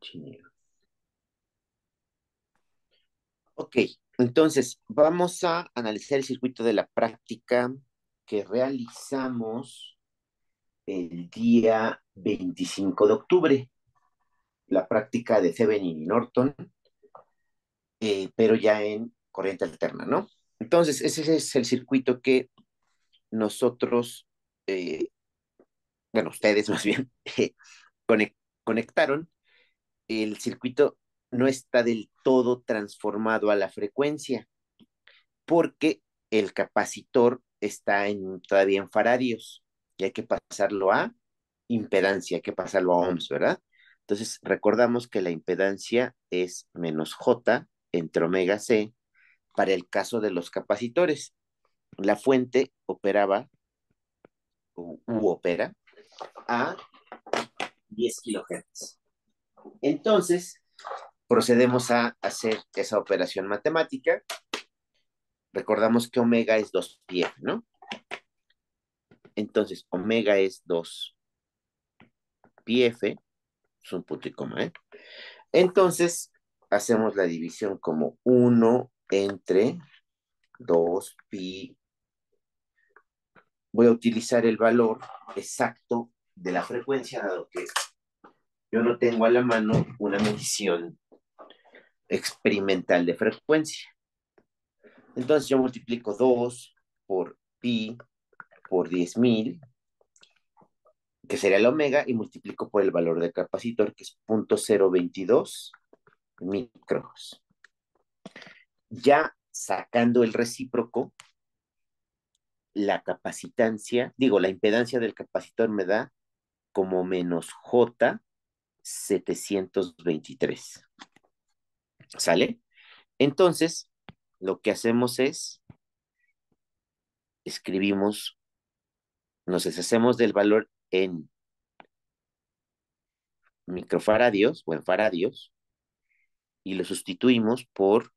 Chinero. Ok, entonces vamos a analizar el circuito de la práctica que realizamos el día 25 de octubre, la práctica de Thevenin y Norton, pero ya en corriente alterna, ¿no? Entonces, ese es el circuito que nosotros, eh, bueno, ustedes más bien, conec- conectaron. El circuito no está del todo transformado a la frecuencia, porque el capacitor está todavía en faradios y hay que pasarlo a impedancia, hay que pasarlo a ohms, ¿verdad? Entonces, recordamos que la impedancia es menos J entre omega C para el caso de los capacitores. La fuente operaba u opera a 10 kilohertz. Entonces, procedemos a hacer esa operación matemática. Recordamos que omega es 2πf, ¿no? Entonces, omega es 2πf, es un punto y coma, ¿eh? Entonces, hacemos la división como 1 entre 2 pi. Voy a utilizar el valor exacto de la frecuencia, dado que yo no tengo a la mano una medición experimental de frecuencia. Entonces yo multiplico 2 por pi por 10.000, que sería el omega, y multiplico por el valor del capacitor, que es 0.022 micros. Ya sacando el recíproco, la capacitancia, digo, la impedancia del capacitor me da como menos J 723. ¿Sale? Entonces, lo que hacemos es, escribimos, nos deshacemos del valor en microfaradios o en faradios y lo sustituimos por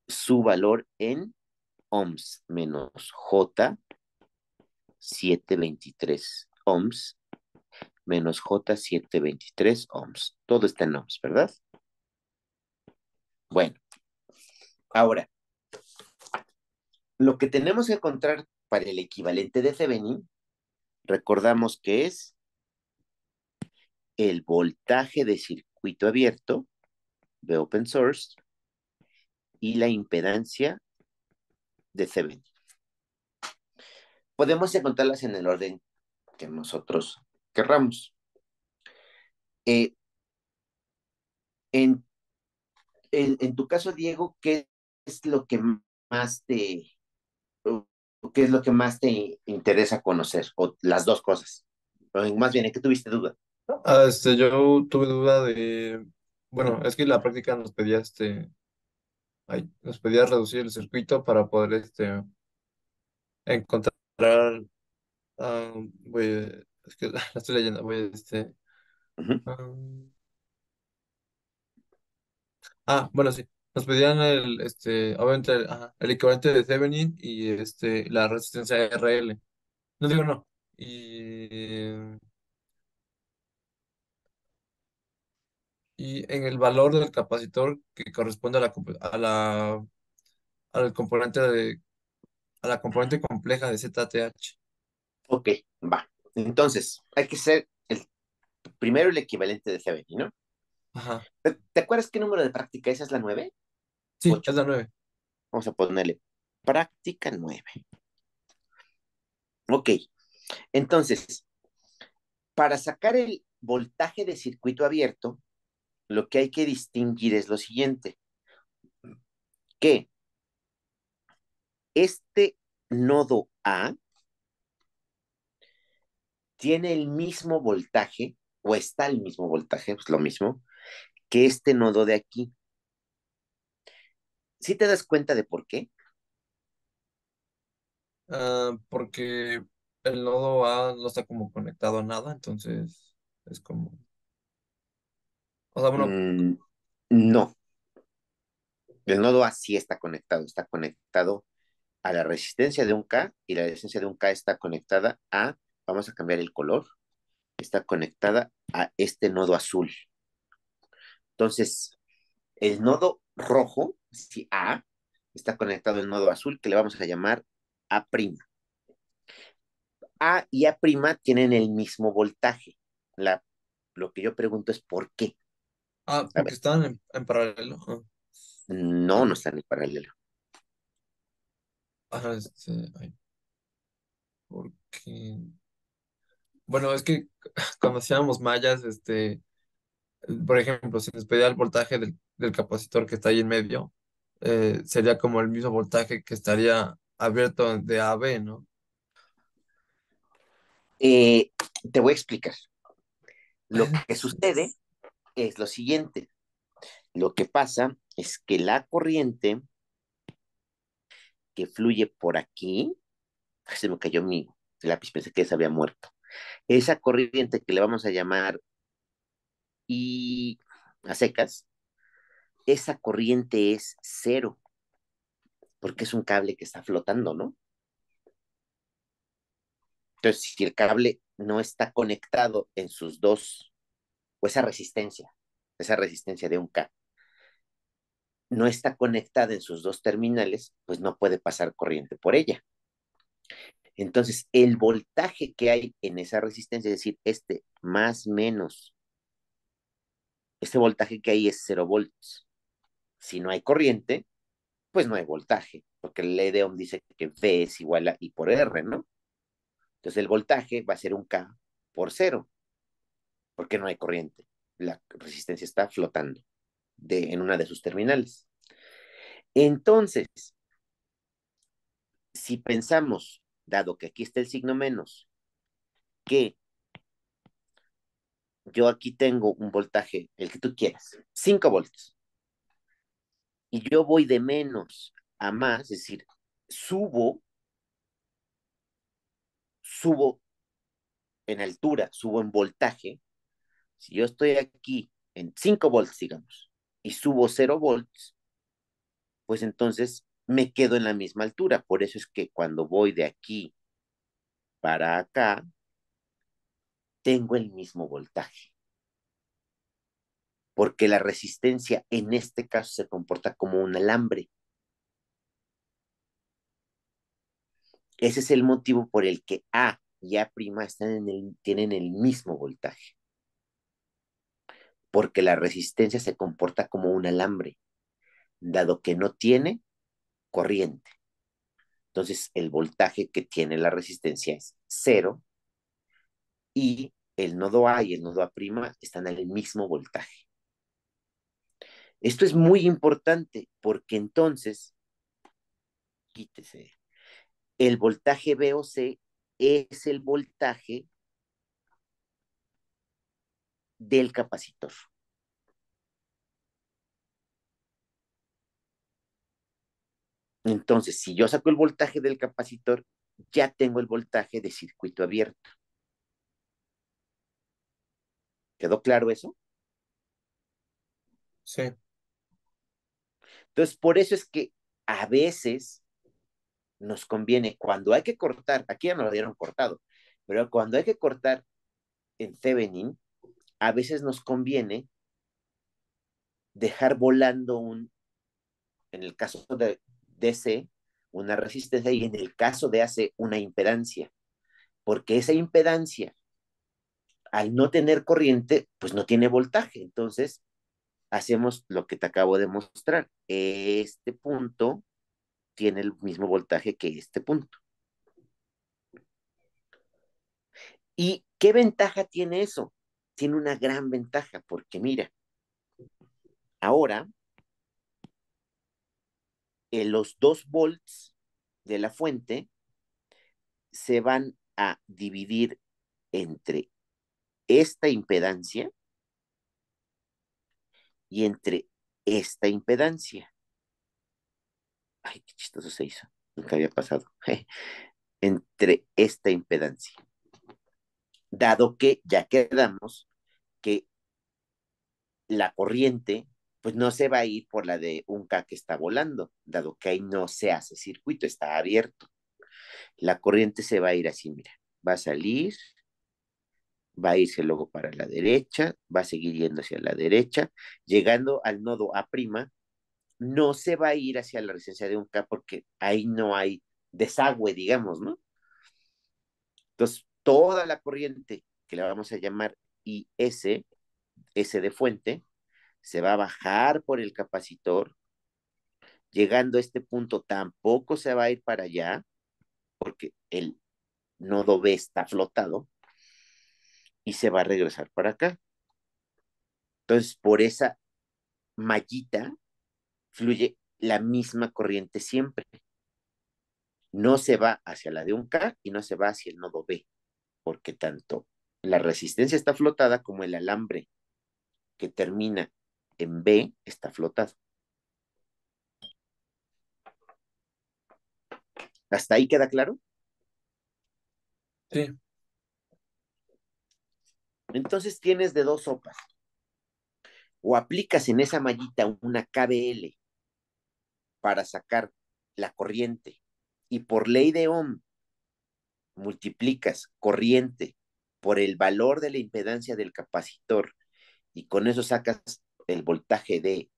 su valor en ohms menos J 723 ohms menos J 723 ohms. Todo está en ohms, ¿verdad? Bueno, ahora, lo que tenemos que encontrar para el equivalente de Thevenin, recordamos que es el voltaje de circuito abierto de open source y la impedancia de Thevenin. Podemos encontrarlas en el orden que nosotros querramos. Eh, en, en tu caso, Diego, ¿qué es lo que más te, qué es lo que más te interesa conocer? O las dos cosas. O más bien, ¿en qué tuviste duda? Yo tuve duda de, bueno, es que la práctica nos pedía, nos pedía reducir el circuito para poder, encontrar, es que la estoy leyendo, Ujú. ah, bueno, sí, nos pedían obviamente, el equivalente de Thevenin y, la resistencia RL. No digo no. Y en el valor del capacitor que corresponde a al componente a la componente compleja de ZTH. Ok, va. Entonces, hay que ser primero el equivalente de Thevenin, ¿no? Ajá. ¿Te acuerdas qué número de práctica? ¿Esa es la 9? Sí, es 8. la 9. Vamos a ponerle práctica 9. Ok, entonces, para sacar el voltaje de circuito abierto, lo que hay que distinguir es lo siguiente, que este nodo A tiene el mismo voltaje, o está el mismo voltaje, pues lo mismo, que este nodo de aquí. ¿Sí te das cuenta de por qué? Porque el nodo A no está como conectado a nada, entonces es como, o sea, bueno, Mm, no, el nodo A sí está conectado a la resistencia de un K y la resistencia de un K está conectada a vamos a cambiar el color, está conectada a este nodo azul. Entonces, el nodo rojo, si A, está conectado al nodo azul que le vamos a llamar A'. A y A' tienen el mismo voltaje. La, lo que yo pregunto es ¿por qué? Ah, A porque ver, están en paralelo. no, no están en paralelo. Ay, porque... Bueno, es que cuando hacíamos mallas, por ejemplo, si nos pedía el voltaje del capacitor que está ahí en medio, sería como el mismo voltaje que estaría abierto de A a B, ¿no? Eh, Te voy a explicar. Lo que Sí. sucede es lo siguiente. Lo que pasa es que la corriente que fluye por aquí, se me cayó mi lápiz, pensé que se había muerto. Esa corriente que le vamos a llamar I a secas, esa corriente es cero, porque es un cable que está flotando, ¿no? Entonces, si el cable no está conectado en sus dos, o esa resistencia de un K, no está conectada en sus dos terminales, pues no puede pasar corriente por ella. Entonces, el voltaje que hay en esa resistencia, es decir, más menos, este voltaje que hay es 0 volts. Si no hay corriente, pues no hay voltaje, porque el ley de Ohm dice que V es igual a I por R, ¿no? Entonces el voltaje va a ser un K por cero, porque no hay corriente. La resistencia está flotando en una de sus terminales. Entonces, si pensamos, dado que aquí está el signo menos, que yo aquí tengo un voltaje, el que tú quieras, 5 volts, y yo voy de menos a más, es decir, subo en altura, subo en voltaje. Si yo estoy aquí en 5 volts, digamos, y subo 0 volts, pues entonces me quedo en la misma altura. Por eso es que cuando voy de aquí para acá, tengo el mismo voltaje, porque la resistencia en este caso se comporta como un alambre. Ese es el motivo por el que A y A' tienen el mismo voltaje, porque la resistencia se comporta como un alambre, dado que no tiene corriente. Entonces, el voltaje que tiene la resistencia es cero y el nodo A y el nodo A' están al mismo voltaje. Esto es muy importante porque entonces, quítese, el voltaje VOC es el voltaje del capacitor. Entonces, si yo saco el voltaje del capacitor, ya tengo el voltaje de circuito abierto. ¿Quedó claro eso? Sí, Entonces, por eso es que a veces nos conviene, cuando hay que cortar, aquí ya nos lo dieron cortado, pero cuando hay que cortar en Thevenin, a veces nos conviene dejar volando en el caso de DC, una resistencia y en el caso de AC, una impedancia, porque esa impedancia, al no tener corriente, pues no tiene voltaje. Entonces, hacemos lo que te acabo de mostrar. Este punto tiene el mismo voltaje que este punto. ¿Y qué ventaja tiene eso? Tiene una gran ventaja, porque mira, ahora los 2 volts de la fuente se van a dividir entre esta impedancia y entre esta impedancia. Ay, qué chistoso se hizo. Nunca había pasado. Entre esta impedancia. Dado que ya quedamos que la corriente pues no se va a ir por la de un K que está volando, dado que ahí no se hace circuito, está abierto. La corriente se va a ir así, mira. va a salir, va a irse luego para la derecha, va a seguir yendo hacia la derecha, llegando al nodo A', no se va a ir hacia la resistencia de un K porque ahí no hay desagüe, digamos, ¿no? Entonces, toda la corriente que le vamos a llamar IS, S de fuente, se va a bajar por el capacitor, llegando a este punto tampoco se va a ir para allá, porque el nodo B está flotado, y se va a regresar para acá. Entonces, por esa mallita fluye la misma corriente siempre. No se va hacia la de un K y no se va hacia el nodo B, porque tanto la resistencia está flotada como el alambre que termina en B está flotado. ¿Hasta ahí queda claro? Sí, Entonces tienes de dos sopas. O aplicas en esa mallita una KBL para sacar la corriente y por ley de Ohm multiplicas corriente por el valor de la impedancia del capacitor y con eso sacas el voltaje de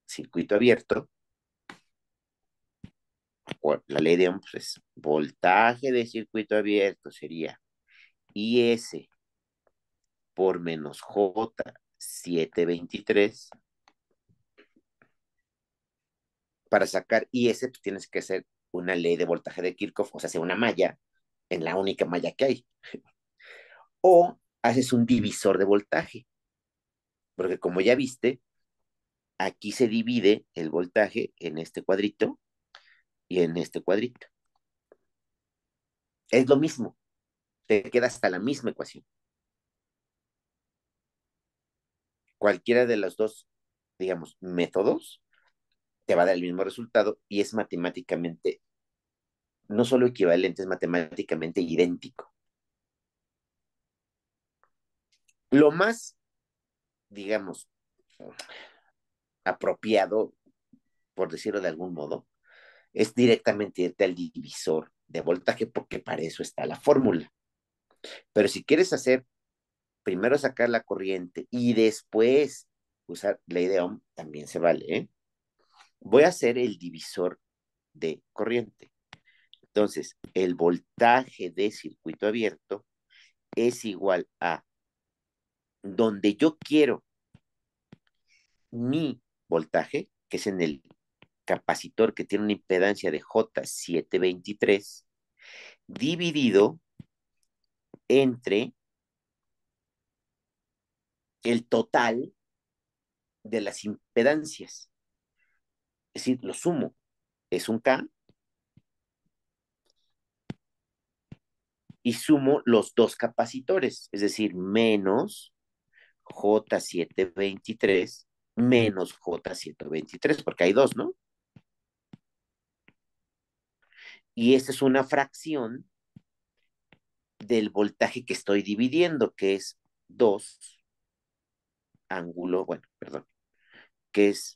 circuito abierto, o la ley de Ohm pues es voltaje de circuito abierto sería IS por menos J723. Para sacar IS pues tienes que hacer una ley de voltaje de Kirchhoff, o sea, una malla en la única malla que hay. O haces un divisor de voltaje, porque como ya viste, aquí se divide el voltaje en este cuadrito y en este cuadrito. Es lo mismo, te queda hasta la misma ecuación. Cualquiera de los dos, digamos, métodos te va a dar el mismo resultado y es matemáticamente, no solo equivalente, es matemáticamente idéntico. Lo más, digamos, apropiado, por decirlo de algún modo, es directamente irte al divisor de voltaje porque para eso está la fórmula. Pero si quieres hacer, primero sacar la corriente y después usar ley de Ohm, también se vale, ¿eh? Voy a hacer el divisor de corriente. Entonces, el voltaje de circuito abierto es igual a donde yo quiero mi voltaje, que es en el capacitor que tiene una impedancia de J723, dividido entre el total de las impedancias. Es decir, lo sumo. Es un K y sumo los dos capacitores, es decir, menos J723 menos J123, porque hay dos, ¿no? Y esta es una fracción del voltaje que estoy dividiendo, que es 2 ángulo, bueno, perdón, que es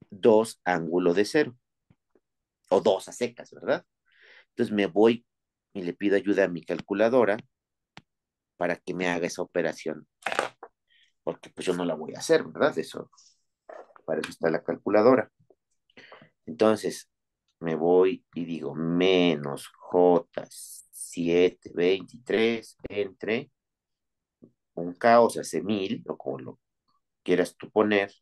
2 ángulo de cero, o 2 a secas, ¿verdad? Entonces me voy y le pido ayuda a mi calculadora para que me haga esa operación, porque pues yo no la voy a hacer, ¿verdad? Eso, para eso está la calculadora. Entonces, me voy y digo menos J723 entre un K, o sea, hace 1000, o como lo quieras tú poner,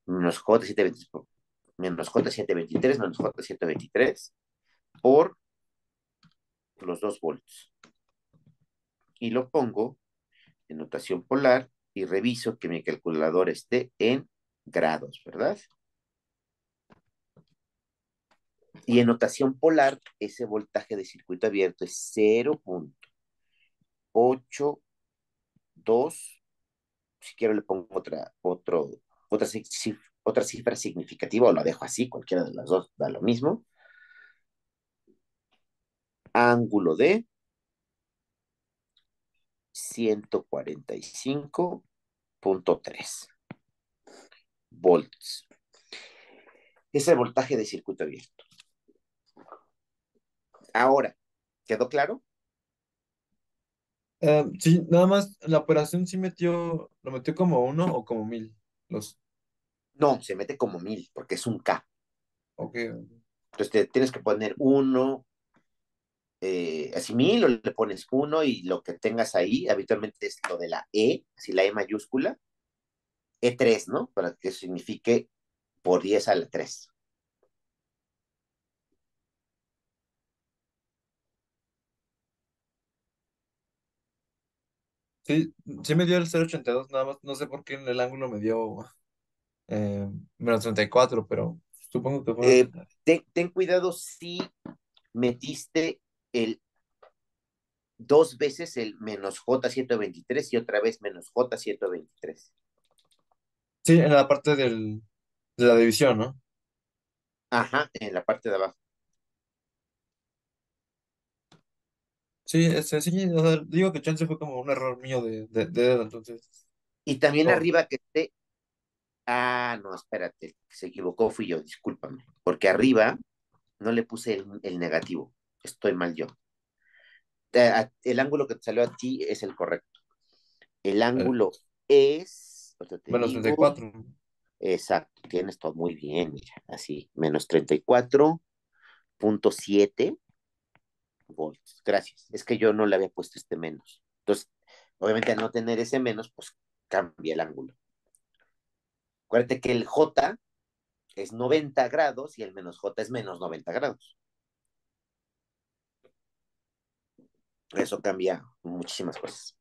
menos J723, menos J723 menos J723 por los 2 volts. Y lo pongo en notación polar y reviso que mi calculador esté en grados, ¿verdad? Y en notación polar, ese voltaje de circuito abierto es 0.82. Si quiero le pongo otra cifra significativa o lo dejo así, cualquiera de las dos da lo mismo. Ángulo de 145.3 volts. Es el voltaje de circuito abierto. Ahora, ¿quedó claro? Sí, nada más la operación sí lo metió como uno o como mil. Los, No, se mete como 1000 porque es un K. ok. Entonces te tienes que poner uno, así 1000 o le pones uno y lo que tengas ahí, habitualmente es lo de la E, así la E mayúscula, E3, ¿no? Para que signifique por 10 a la 3. Sí, sí me dio el 0,82 nada más. No sé por qué en el ángulo me dio eh, -34, pero supongo que fue. Ten cuidado si metiste el dos veces el menos J123 y otra vez menos J123. Sí, en la parte de la división, ¿no? Ajá, en la parte de abajo. Sí, sí, o sea, digo que chance fue como un error mío de dedo, entonces. Y también Oh, arriba que esté. Ah, no, espérate, se equivocó, fui yo, discúlpame. Porque arriba no le puse el negativo. Estoy mal yo. El ángulo que te salió a ti es el correcto. El eh, ángulo es, ahorita te digo, -34. exacto, tienes todo muy bien, mira, así, menos 34,7 volts. Gracias. Es que yo no le había puesto este menos. Entonces, obviamente al no tener ese menos, pues cambia el ángulo. Acuérdate que el J es 90 grados y el menos J es menos 90 grados. Eso cambia muchísimas cosas.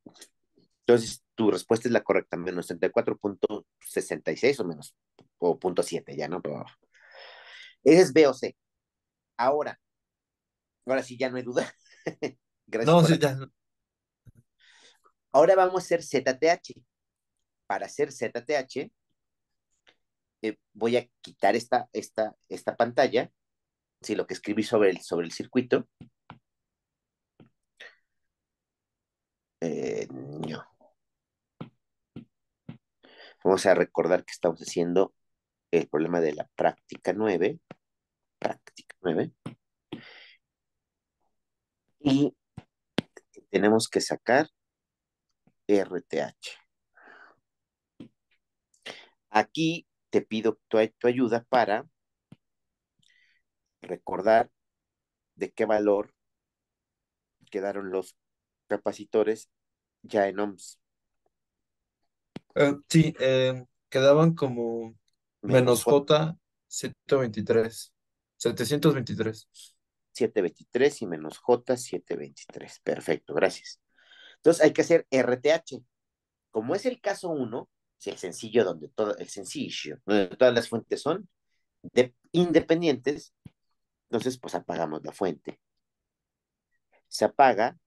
Entonces, tu respuesta es la correcta, menos 34,66 o menos, o punto 7 ya, ¿no? Pero ese es B o C. Ahora, ahora sí ya no hay duda. Gracias No, por sí, la. ya. Ahora vamos a hacer ZTH. Para hacer ZTH, voy a quitar esta pantalla, sí, lo que escribí sobre el circuito. No. Vamos a recordar que estamos haciendo el problema de la práctica 9, y tenemos que sacar RTH. Aquí te pido tu ayuda para recordar de qué valor quedaron los capacitores ya en ohms, Sí, quedaban como menos menos J J 123, 723. 723 y menos J 723. Perfecto, gracias. Entonces hay que hacer RTH. Como es el caso uno, si el sencillo el sencillo, donde todas las fuentes son independientes, entonces pues apagamos la fuente. Se apaga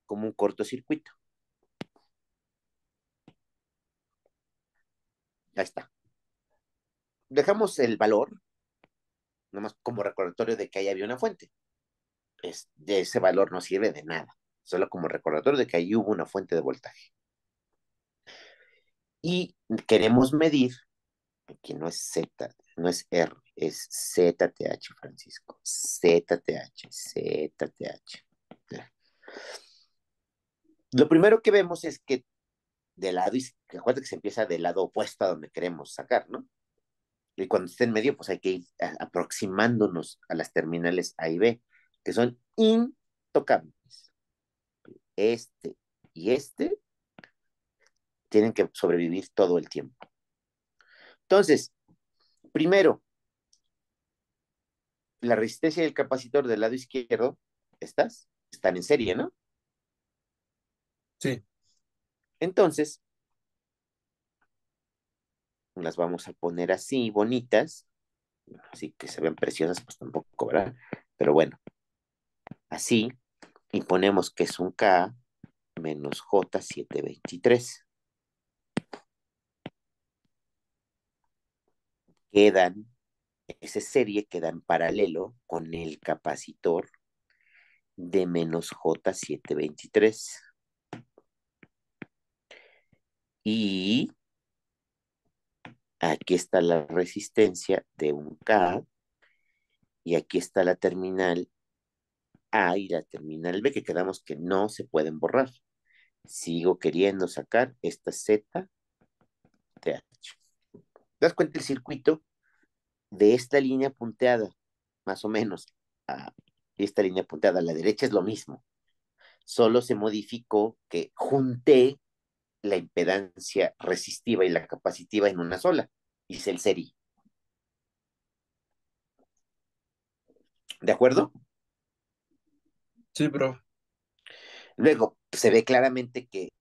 como un cortocircuito. Ya está. Dejamos el valor, nomás como recordatorio de que ahí había una fuente. De ese valor no sirve de nada, solo como recordatorio de que ahí hubo una fuente de voltaje. Y queremos medir, aquí no es Z, no es R, es ZTH, Francisco. ZTH, ZTH. Lo primero que vemos es que del lado, acuérdate que se empieza del lado opuesto a donde queremos sacar, ¿no? Y cuando esté en medio, pues hay que ir aproximándonos a las terminales A y B, que son intocables. Este y este tienen que sobrevivir todo el tiempo. Entonces, primero, la resistencia del capacitor del lado izquierdo, están en serie, ¿no? Sí. Entonces, las vamos a poner así, bonitas, así que se ven preciosas, pues tampoco, ¿verdad? Pero bueno, así, y ponemos que es un K menos J723. Quedan, esa serie queda en paralelo con el capacitor de menos J723. Y aquí está la resistencia de un K y aquí está la terminal A y la terminal B, que quedamos que no se pueden borrar. Sigo queriendo sacar esta Z de H. ¿Te das cuenta el circuito de esta línea punteada? Más o menos. A esta línea punteada a la derecha es lo mismo. Solo se modificó que junté la impedancia resistiva y la capacitiva en una sola. Hice el serie. ¿De acuerdo? Sí, pero, Luego se ve claramente que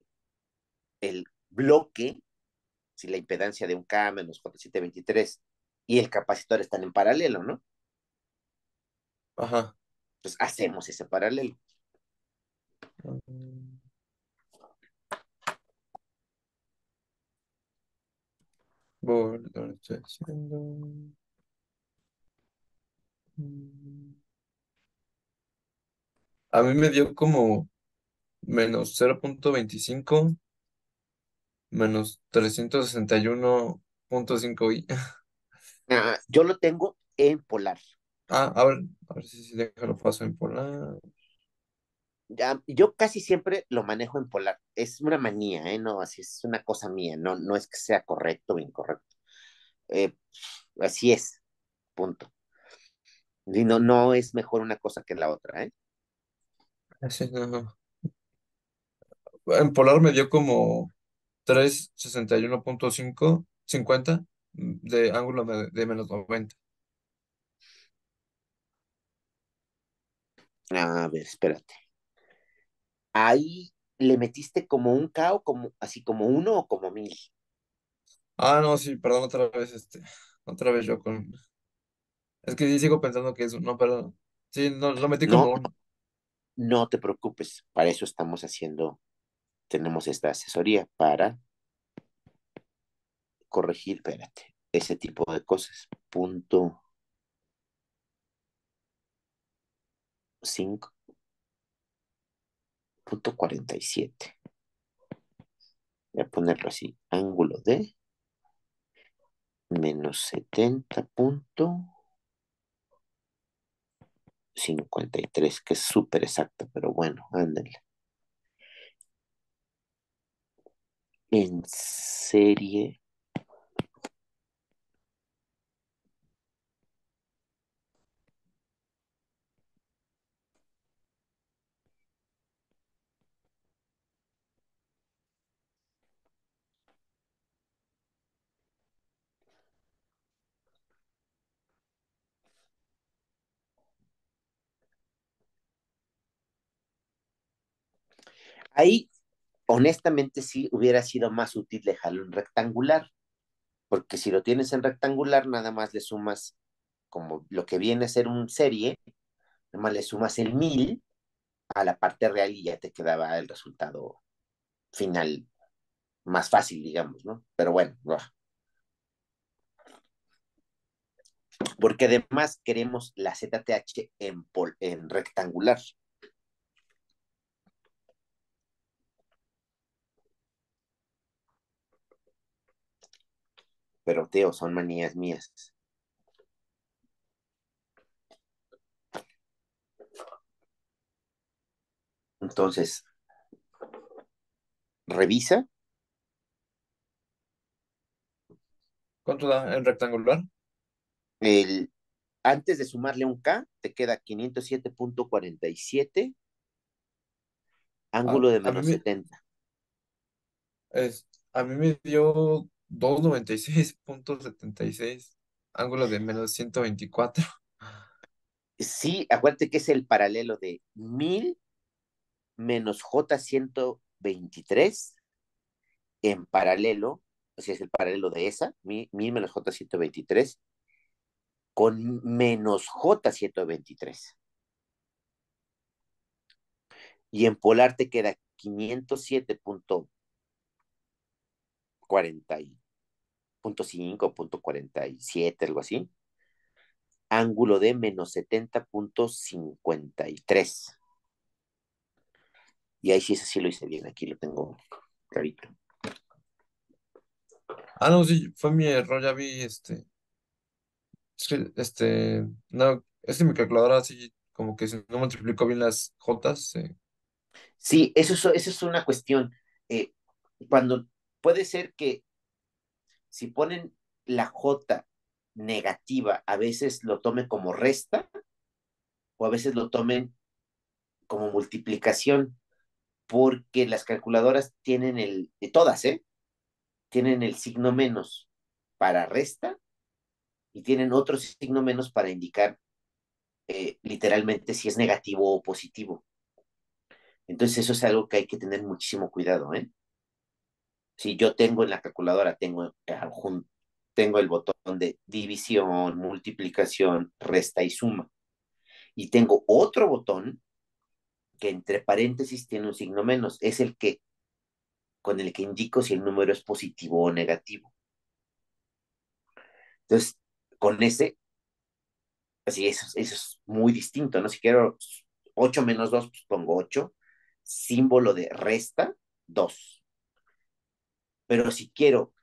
el bloque, si la impedancia de un K menos J723 y el capacitor están en paralelo, ¿no? ajá. Entonces hacemos ese paralelo. Mm, lo estoy haciendo. Mm. A mí me dio como -0,25 -361,5 I. Yo lo tengo en polar. Ah, a ver si déjalo paso en polar. Yo casi siempre lo manejo en polar. Es una manía, ¿eh? No, así es una cosa mía. No, no es que sea correcto o incorrecto. Eh, Así es, punto. Y no, no es mejor una cosa que la otra, ¿eh? Sí, no, no. En polar me dio como 361,550 de ángulo de -90. A ver, espérate. Ahí le metiste como un K o como, así como uno o como mil. Ah, no, sí, perdón, otra vez yo con. Es que sí sigo pensando que es no, perdón. Sí, no, lo metí No, como uno. no te preocupes. Para eso estamos haciendo, tenemos esta asesoría para corregir, espérate, ese tipo de cosas. Punto 5, punto 47. Voy a ponerlo así. Ángulo de -70,53, que es súper exacto, pero bueno, ándale. En serie, ahí honestamente sí hubiera sido más útil dejarlo en rectangular, porque si lo tienes en rectangular, nada más le sumas como lo que viene a ser un serie, nada más le sumas el 1000 a la parte real y ya te quedaba el resultado final más fácil, digamos, ¿no? Pero bueno, porque además queremos la ZTH en rectangular, pero Teo, son manías mías. Entonces, revisa ¿Cuánto da en rectangular? el, antes de sumarle un K, te queda 507,47, A, ángulo de a mí menos 70. a mí me dio 296,76 ángulo de -124. Sí, acuérdate que es el paralelo de 1000 menos J123 en paralelo, o sea, es el paralelo de esa, 1000 menos J123 con menos J123. Y en polar te queda 507,40.5.47, algo así. Ángulo de menos 70,53. Y ahí sí, ese sí lo hice bien, aquí lo tengo clarito. Ah, no, sí, fue mi error, ya vi, no, es que mi calculadora sí como que si no multiplico bien las jotas, Sí, eso es una cuestión. Eh, cuando puede ser que si ponen la J negativa, a veces lo tome como resta o a veces lo tomen como multiplicación, porque las calculadoras tienen todas, ¿eh? Tienen el signo menos para resta y tienen otro signo menos para indicar literalmente si es negativo o positivo. Entonces eso es algo que hay que tener muchísimo cuidado, ¿eh? Si yo tengo en la calculadora, tengo el botón de división, multiplicación, resta y suma. Y tengo otro botón que entre paréntesis tiene un signo menos. Es el que con el que indico si el número es positivo o negativo. Entonces, con ese, así eso es muy distinto, ¿no? Si quiero 8 menos 2 pues pongo 8. Símbolo de resta, 2. Pero si quiero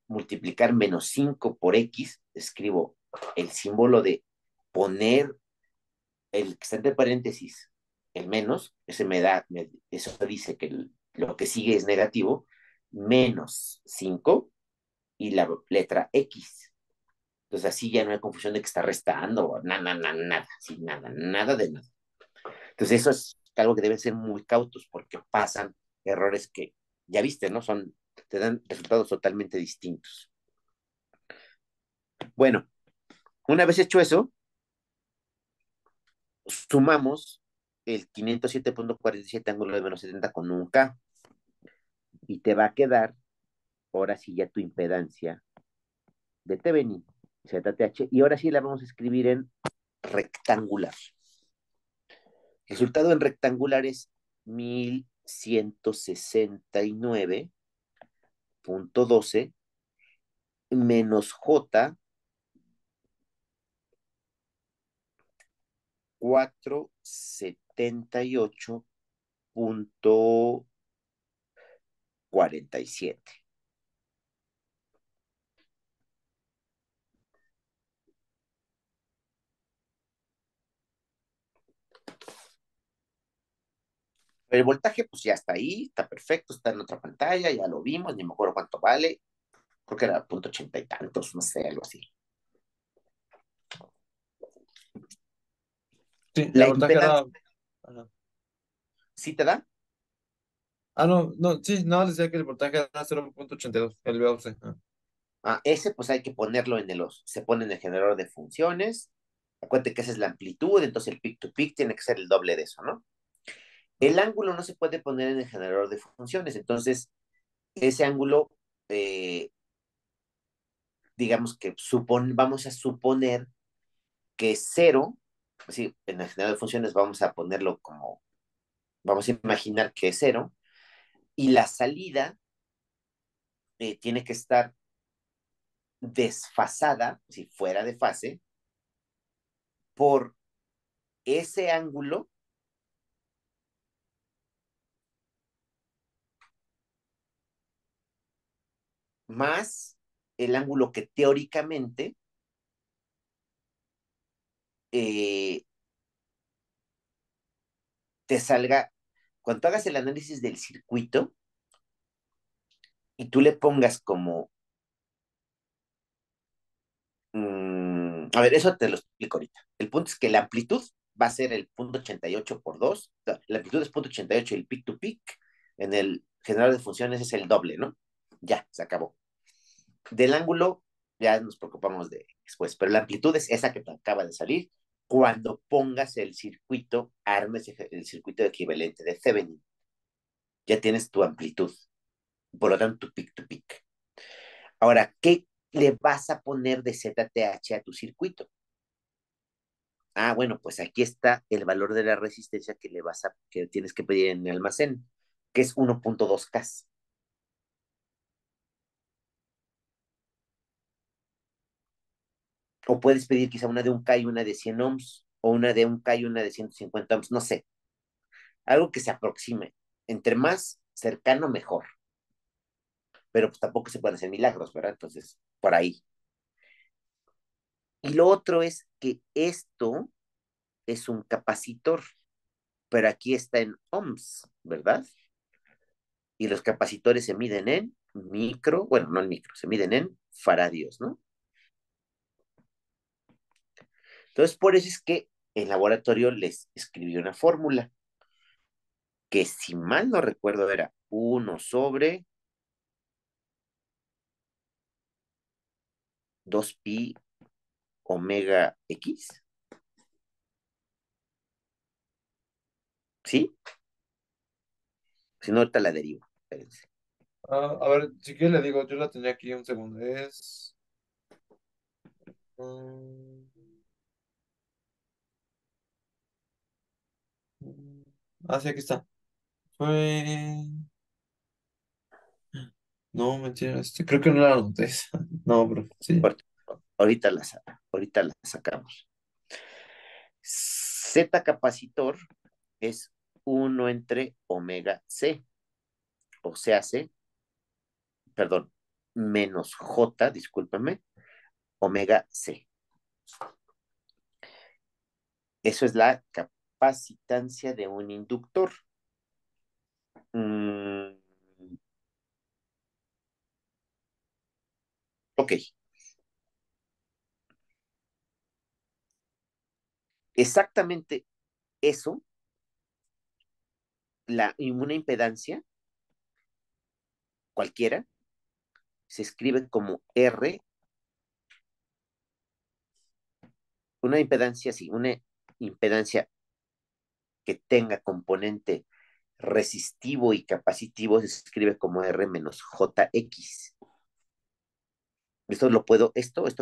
multiplicar menos 5 por X, escribo el símbolo de poner el que está entre paréntesis, el menos, eso dice que lo que sigue es negativo, menos 5 y la letra X. Entonces así ya no hay confusión de que está restando, nada, sí, nada de nada. Entonces eso es algo que deben ser muy cautos porque pasan errores que, ya viste, ¿no? Te dan resultados totalmente distintos. Bueno, una vez hecho eso, sumamos el 507.47 ángulo de menos 70 con un K y te va a quedar, ahora sí ya tu impedancia de Thevenin, ZTH, y ahora sí la vamos a escribir en rectangular. El resultado en rectangular es 1169.12 menos J 478.47. El voltaje, pues ya está ahí, está perfecto, está en otra pantalla, ya lo vimos, ni me acuerdo cuánto vale, creo que era punto ochenta y tantos, no sé, algo así. sí, la La voltaje era... impedancia, Ajá. ¿sí te da? Ah, no, no, sí, no, decía que el voltaje era 0,82 el VOC. Ese pues hay que ponerlo se pone en el generador de funciones, acuérdate que esa es la amplitud, entonces el peak to peak tiene que ser el doble de eso, ¿no? El ángulo no se puede poner en el generador de funciones, entonces ese ángulo, eh, digamos que vamos a suponer que es cero, así, en el generador de funciones vamos a ponerlo como, vamos a imaginar que es cero, y la salida tiene que estar desfasada, si fuera de fase, por ese ángulo más el ángulo que teóricamente eh, te salga, cuando hagas el análisis del circuito y tú le pongas como, a ver, eso te lo explico ahorita. El punto es que la amplitud va a ser el punto 88 por 2, la amplitud es punto 88 y el peak to peak en el generador de funciones es el doble, ¿no? Ya, se acabó. Del ángulo ya nos preocupamos de después, pero la amplitud es esa que te acaba de salir cuando pongas el circuito, armes el circuito equivalente de Thevenin. Ya tienes tu amplitud, por lo tanto tu peak to peak. Ahora, ¿qué le vas a poner de ZTH a tu circuito? Bueno, pues aquí está el valor de la resistencia que tienes que pedir en el almacén, que es 1.2K. O puedes pedir quizá una de un K y una de 100 ohms, o una de un K y una de 150 ohms, no sé, algo que se aproxime. Entre más cercano, mejor. Pero pues tampoco se pueden hacer milagros, ¿verdad? Entonces, por ahí. Y lo otro es que esto es un capacitor, pero aquí está en ohms, ¿verdad? Y los capacitores se miden en micro, bueno, no en micro, se miden en faradios, ¿no? Entonces, por eso es que en laboratorio les escribí una fórmula que, si mal no recuerdo, era 1/2pi omega x, ¿sí? Si no, ahorita la derivo, espérense. Ah, a ver, si quieres le digo, yo la tenía aquí un segundo. Mm, sí, aquí está. Fue. No, mentira, creo que no la anoté. No, bro, sí. Ahorita, ahorita la sacamos. Z capacitor es 1/omega c, o sea, C, perdón, menos J, discúlpame, omega C. Eso es la capacitancia de un inductor. Mm, ok, exactamente eso, una impedancia cualquiera se escribe como R, una impedancia, sí, una impedancia que tenga componente resistivo y capacitivo se escribe como R menos JX. Esto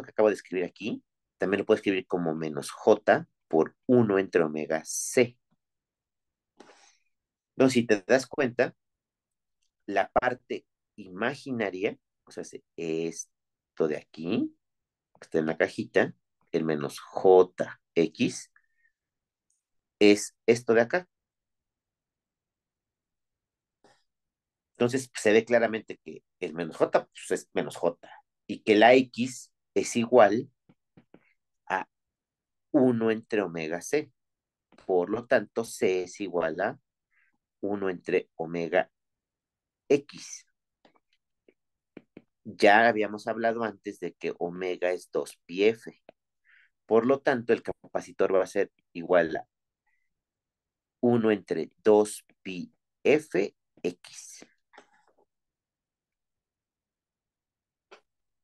que acabo de escribir aquí, también lo puedo escribir como menos J por 1/omega C. Entonces, si te das cuenta, la parte imaginaria, o sea, esto de aquí, que está en la cajita, el menos JX, es esto de acá. Entonces, se ve claramente que el menos J pues, es menos J y que la X es igual a 1/omega C. Por lo tanto, C es igual a 1/omega X. Ya habíamos hablado antes de que omega es 2pi F. Por lo tanto, el capacitor va a ser igual a 1/2pi F X.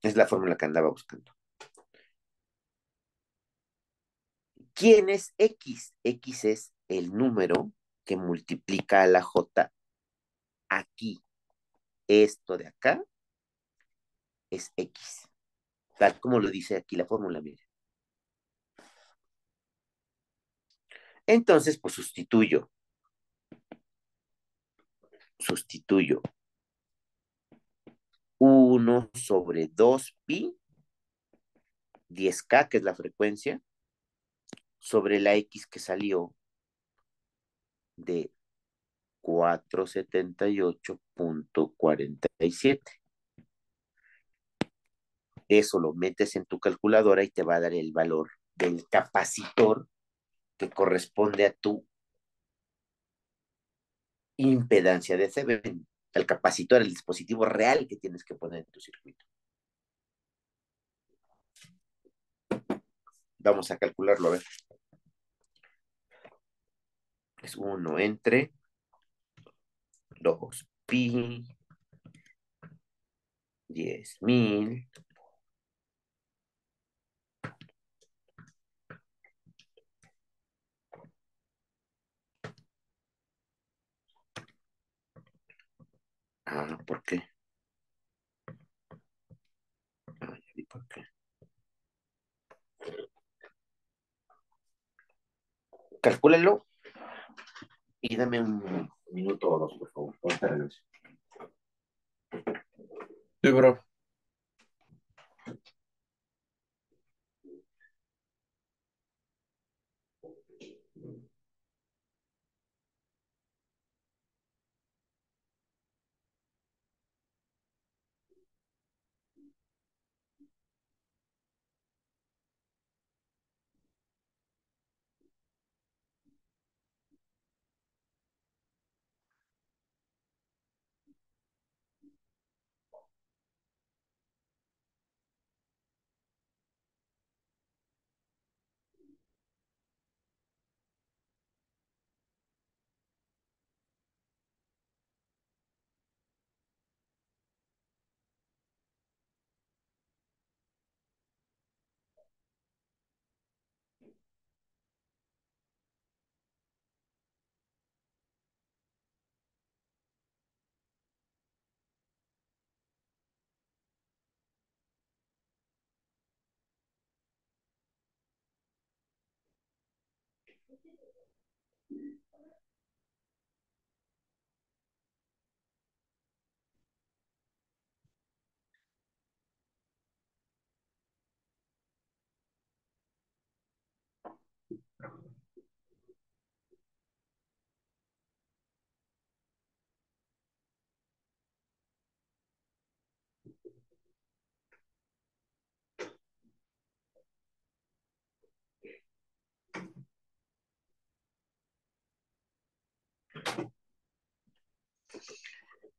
Es la fórmula que andaba buscando. ¿Quién es X? X es el número que multiplica a la J aquí. Esto de acá es X. Tal como lo dice aquí la fórmula, mire. Entonces, pues sustituyo 1/2pi, 10K, que es la frecuencia, sobre la X que salió de 478,47. Eso lo metes en tu calculadora y te va a dar el valor del capacitor que corresponde a tu impedancia de Thevenin. El capacitor, el dispositivo real que tienes que poner en tu circuito. Vamos a calcularlo, a ver. Es 1/2pi, 10,000. ¿Por qué? ¿Y por qué? Calcúlalo y dame un minuto o dos, por favor. Ahorita regreso. Sí, bro.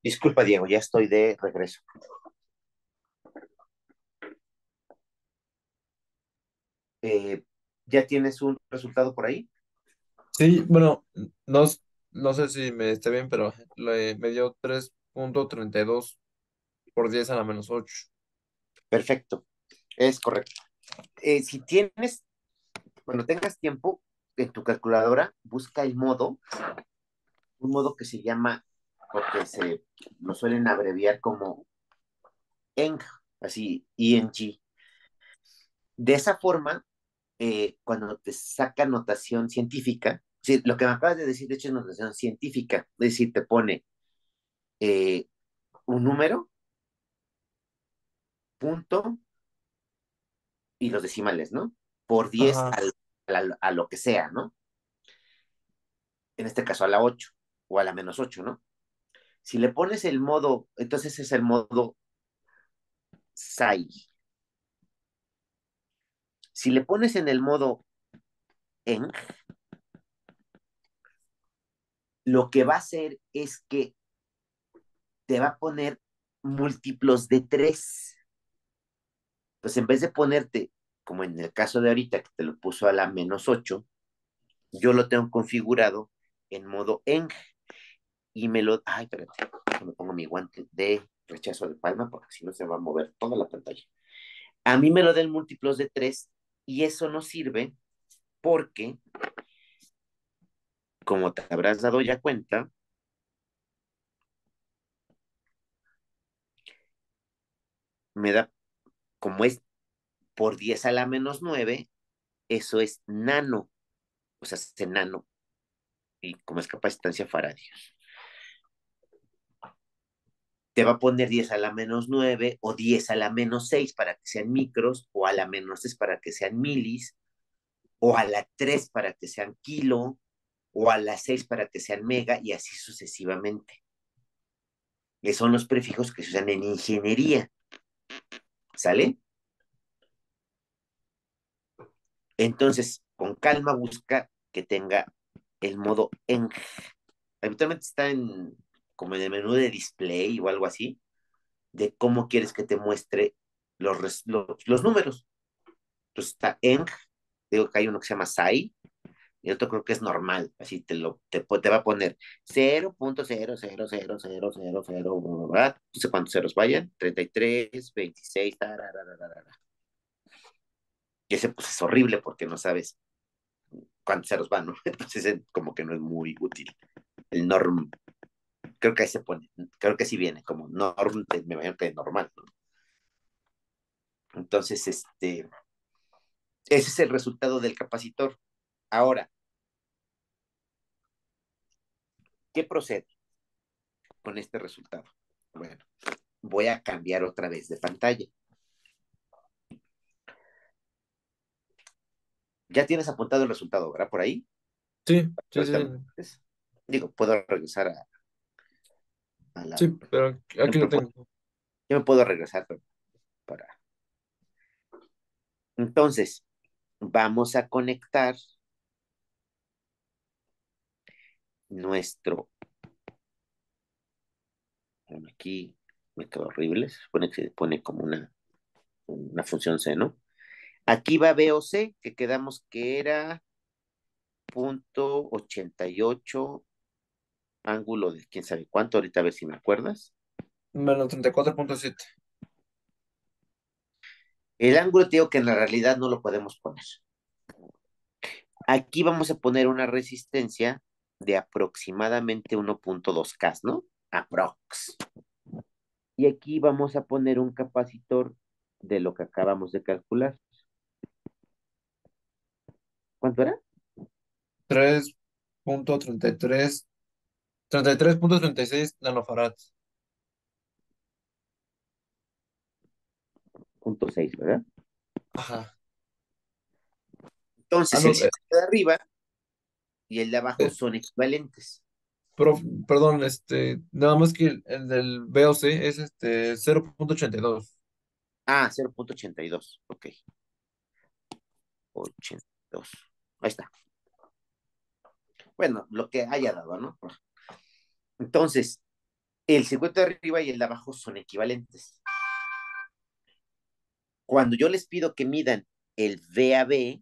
Disculpa, Diego, ya estoy de regreso. Eh, ¿Ya tienes un resultado por ahí? Sí, bueno, no, no sé si me esté bien, pero me dio 3.32 por 10 a la -8. Perfecto, es correcto. Si tienes, cuando tengas tiempo en tu calculadora, busca el modo, un modo que se llama, porque se lo suelen abreviar como ENG, así, ENG. De esa forma, cuando te saca notación científica, sí, lo que me acabas de decir, de hecho, es notación científica, es decir, te pone eh, un número, punto y los decimales, ¿no? Por 10 Ajá, a lo que sea, ¿no? En este caso a la 8 o a la -8, ¿no? Si le pones el modo, entonces es el modo SAI. Si le pones en el modo ENG, lo que va a hacer es que te va a poner múltiplos de 3. Pues en vez de ponerte, como en el caso de ahorita, que te lo puso a la -8, yo lo tengo configurado en modo ENG y me lo... Ay, espérate, me pongo mi guante de rechazo de palma porque si no se va a mover toda la pantalla. A mí me lo den múltiplos de 3 y eso no sirve porque, como te habrás dado ya cuenta, me da, como es por 10 a la -9, eso es nano, o sea, es nano, y como es capacitancia faradios. Te va a poner 10 a la -9 o 10 a la -6 para que sean micros, o a la -6 para que sean milis, o a la 3 para que sean kilo, o a la 6 para que sean mega, y así sucesivamente. Que son los prefijos que se usan en ingeniería, ¿sale? Entonces, con calma busca que tenga el modo ENG. Habitualmente está en como en el menú de display o algo así, de cómo quieres que te muestre los números. Entonces está ENG, digo que hay uno que se llama SAI, y otro creo que es normal, así te va a poner 0.0000000, ¿verdad? No sé cuántos ceros vayan, 33, 26, tararararara. Y ese pues es horrible porque no sabes cuántos ceros van, ¿no? Entonces como que no es muy útil. El norm, creo que ahí se pone, creo que sí viene como norm, me imagino que normal, ¿no? Entonces, ese es el resultado del capacitor. Ahora, ¿qué procede con este resultado? Bueno, voy a cambiar otra vez de pantalla. Ya tienes apuntado el resultado, ¿verdad? Por ahí. sí, sí, Ahorita, sí, digo, puedo regresar a la... sí, pero Yo aquí lo tengo. me puedo regresar para... Entonces, vamos a conectar nuestro... Bueno, aquí me quedó horrible. Se supone que se pone como una función C, ¿no? Aquí va B o C, que quedamos que era punto 88 ángulo de quién sabe cuánto, ahorita a ver si me acuerdas. -34.7. El ángulo te digo que en la realidad no lo podemos poner. Aquí vamos a poner una resistencia de aproximadamente 1.2K, ¿no? Aprox. Y aquí vamos a poner un capacitor de lo que acabamos de calcular. ¿Cuánto era? 33.36 nanofarads. Punto 6, ¿verdad? Ajá. Ah, Entonces, el no, circuito de arriba y el de abajo eh, son equivalentes. pero, perdón, nada más que el del VOC es 0.82. Ah, 0.82. Ok, 82. Ahí está. Bueno, lo que haya dado, ¿no? Entonces, el circuito de arriba y el de abajo son equivalentes. Cuando yo les pido que midan el VAB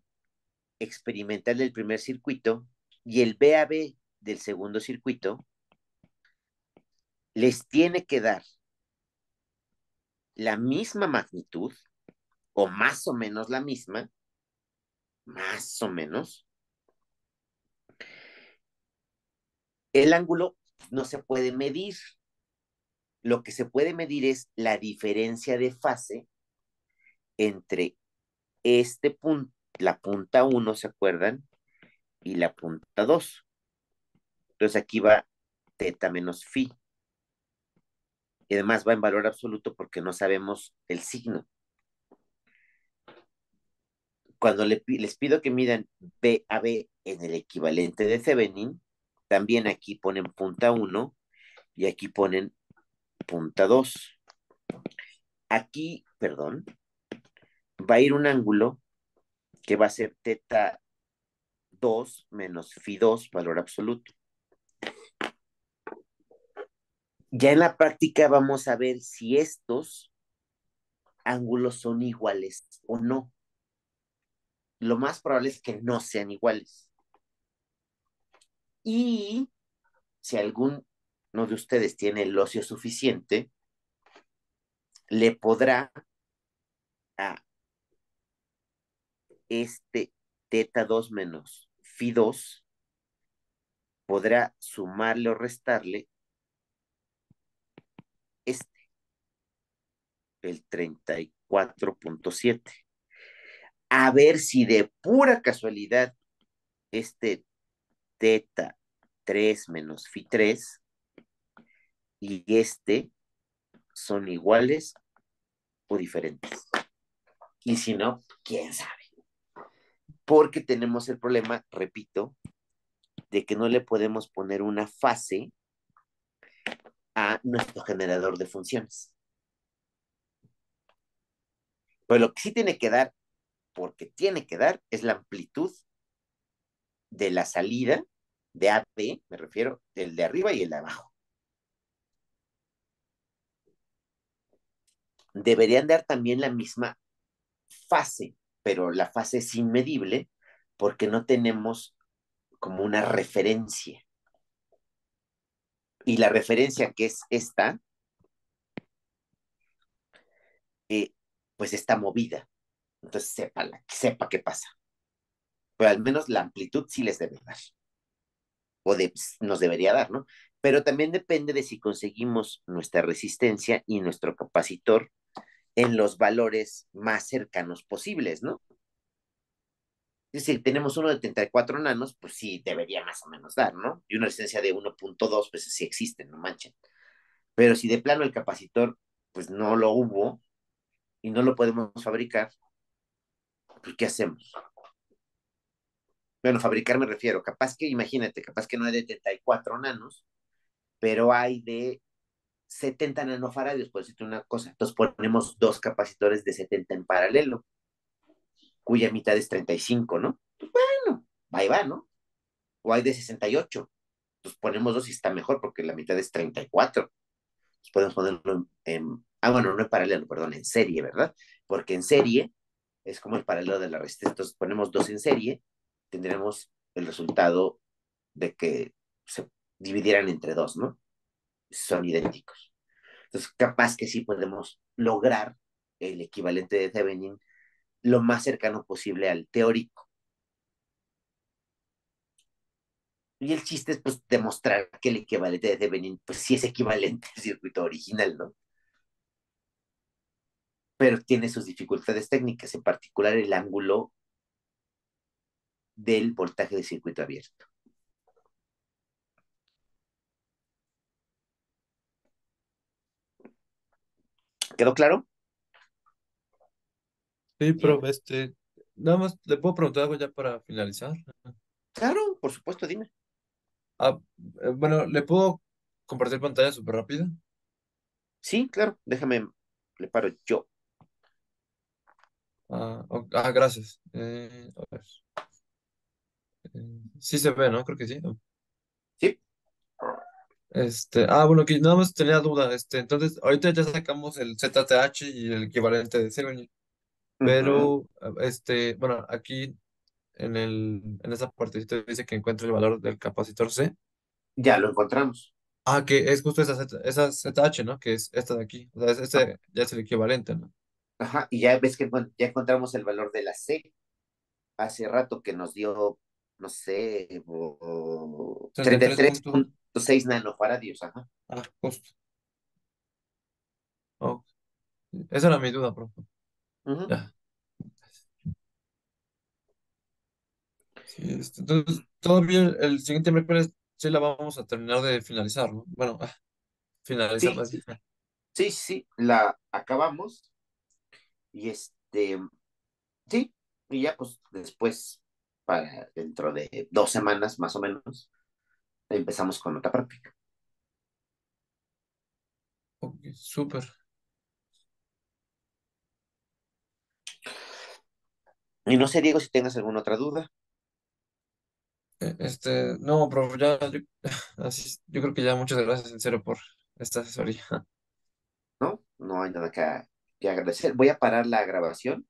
experimental del primer circuito y el VAB del segundo circuito, les tiene que dar la misma magnitud o más o menos la misma, más o menos. El ángulo no se puede medir. Lo que se puede medir es la diferencia de fase entre este punto, la punta uno, ¿se acuerdan? Y la punta 2. Entonces aquí va teta menos phi. Y además va en valor absoluto porque no sabemos el signo. Cuando les pido que midan B a B en el equivalente de Thevenin, también aquí ponen punta uno y aquí ponen punta 2. Aquí, perdón, va a ir un ángulo que va a ser teta 2 menos phi 2 valor absoluto. Ya en la práctica vamos a ver si estos ángulos son iguales o no. Lo más probable es que no sean iguales. Y si alguno de ustedes tiene el ocio suficiente, le podrá a este teta 2 menos phi 2, podrá sumarle o restarle este, el 34.7. A ver si de pura casualidad este teta 3 menos phi 3 y este son iguales o diferentes. Y si no, quién sabe. Porque tenemos el problema, repito, de que no le podemos poner una fase a nuestro generador de funciones. Pero lo que sí tiene que dar, porque tiene que dar, es la amplitud de la salida de AB, me refiero, el de arriba y el de abajo. Deberían dar también la misma fase, pero la fase es inmedible porque no tenemos como una referencia. Y la referencia que es esta, eh, pues está movida. Entonces sepa qué pasa. Pero al menos la amplitud sí les debe dar. Nos debería dar, ¿no? Pero también depende de si conseguimos nuestra resistencia y nuestro capacitor en los valores más cercanos posibles, ¿no? Es decir, tenemos uno de 34 nanos, pues sí, debería más o menos dar, ¿no? Y una resistencia de 1.2, pues sí existen, no manchen. Pero si de plano el capacitor, pues no lo hubo y no lo podemos fabricar, pues ¿qué hacemos? Bueno, fabricar me refiero, capaz que, imagínate, capaz que no hay de 34 nanos, pero hay de 70 nanofaradios, por decirte una cosa. Entonces ponemos dos capacitores de 70 en paralelo, cuya mitad es 35, ¿no? Pues bueno, ahí va, ¿no? O hay de 68. Entonces ponemos dos y está mejor porque la mitad es 34. Entonces podemos ponerlo bueno, no en paralelo, perdón, en serie, ¿verdad? Porque en serie es como el paralelo de la resistencia. Entonces ponemos dos en serie, tendremos el resultado de que se dividieran entre dos, ¿no? Son idénticos. Entonces, capaz que sí podemos lograr el equivalente de Thevenin lo más cercano posible al teórico. Y el chiste es pues demostrar que el equivalente de Thevenin pues sí es equivalente al circuito original, ¿no? Pero tiene sus dificultades técnicas, en particular el ángulo del voltaje de circuito abierto. ¿Quedó claro? Sí, Bien. pero nada más le puedo preguntar algo ya para finalizar. Claro, por supuesto, dime. Ah, bueno, ¿le puedo compartir pantalla súper rápida? Sí, claro, déjame, le paro yo. Gracias. A ver. Sí se ve, ¿no? Creo que sí. Sí. Bueno, que nada más tenía duda. Entonces, ahorita ya sacamos el ZTH y el equivalente de Thevenin, Ujú. pero, bueno, aquí en esa partecita dice que encuentra el valor del capacitor C. Ya lo encontramos. Que es justo esa ZH, ¿no? Que es esta de aquí. O sea, este ya es el equivalente, ¿no? Ajá, y ya ves que ya encontramos el valor de la C hace rato que nos dio, no sé, 33 justo. 33,6 nanofaradios. Ajá. Justo. Oh, esa era mi duda, profe. Ujú. Ya. Sí, entonces, todavía el siguiente miércoles sí la vamos a terminar de finalizar, ¿no? Bueno, finalizar Sí, más bien. sí, sí, la acabamos y sí, y ya pues después, para dentro de 2 semanas más o menos, empezamos con otra práctica. Ok, súper. Y no sé, Diego, si tengas alguna otra duda, No, profe, ya, yo creo que ya muchas gracias en serio por esta asesoría. ¿no? No hay nada que agradecer. Voy a parar la grabación